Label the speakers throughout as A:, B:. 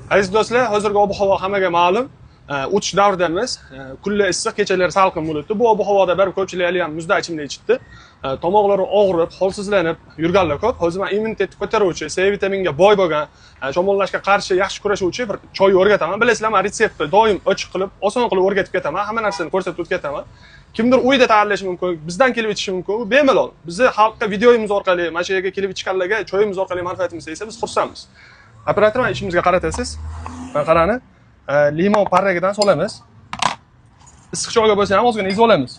A: Aziz do'stlar, hozirgi ob-havo hammaga ma'lum. O'tish davridamiz. Kunlar issiq, kechalari salqin bo'ladi. Bu ob-havoda baribir ko'pchilik ham muzda ichimlik ichdi. Tomoqlari og'rib, holsizlanib yurganlar ko'p. Hozir men immunitetni ko'taruvchi, C vitaminga boy bo'lgan, shamollashga qarshi yaxshi kurashuvchi bir choy o'rgataman. Bilasizlar, men retseptni doim ochiq qilib, oson qilib o'rgatib ketaman. Hamma narsani ko'rsatib ketaman. Kimdir uyda tayyorlashi mumkin, bizdan kelib ichishi mumkin. Bu bemalol. Bizni xalqqa videoyimiz orqali, mana shu yerga kelib ichganlarga choyimiz orqali manfaatimiz tegsa, biz xursandmiz. Operator, mana ishimizga qaratasiz. Mana qarani. Limon parragidan solamiz. Issiq choyga bo'lsa ham ozgina ezib olamiz.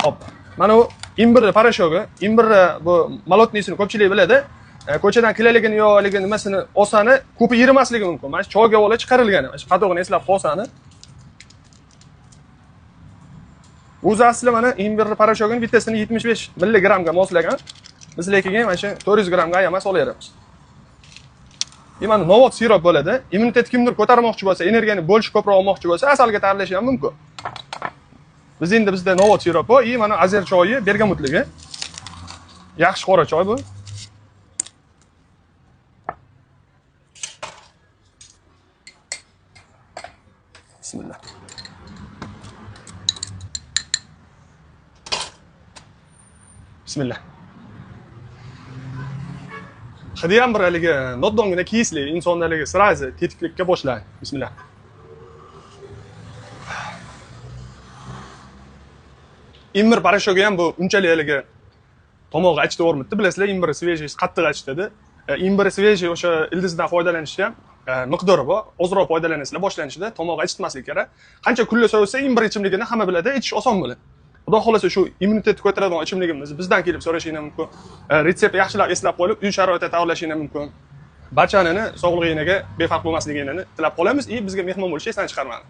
A: Hop. Mana bu imbirni parashogi. Imbirni bu molotnisini ko'pchilik biladi. Ko'chadan kilaligini yo'qligini nimasini olsani ko'pi yirimasligi mumkin. Mana shu choyga olib chiqarilgan. Mana shu qadog'ini eslab qolsani. O'zi asli mana imbirni parashogining bittasini 75 mg moslagan. Biz lekin mana shu 400 gramga emas olaveramiz. Mana novot sirop bo'ladi. Immunitet kimdir ko'tarmoqchi bo'lsa, energiyani bo'lish ko'proq olmoqchi bo'lsa, asalga tayyorlash ham mumkin. Bizda novot sirop bor, mana azer choyi, bergamotligi. Yaxshi qora choy bu. Bismillah. Bismillah. Hadiyam bir haligi noddongina kiyisli insonlarga sirazi tetiklikka boshlaydi. Bismillah. Imbir parashogi ham bu unchalik haligi tomog'i achitib o'rmitdi. Bilasizlar, imbir svejiy qattiq achitadi. Imbir svejiy o'sha ildizdan foydalanishda miqdori bor. Ozroq foydalansanglar boshlanishida tomog'i achitmaslik kerak. Qancha kunlar so'ysa imbir ichimligini hamma biladi, ichish oson bo'ladi. Xudo xolasa shu immunitetni ko'taradigan ichimligimizni bizdan kelib so'rashingiz mumkin. Retsept yaxshilab eslab qo'yib, uy sharoitida tayyorlashingiz mumkin. Barchani sog'lig'ingizga befarq bo'lmasligingni tilab qolamiz. Bizga mehmon bo'lishni esdan chiqarmang.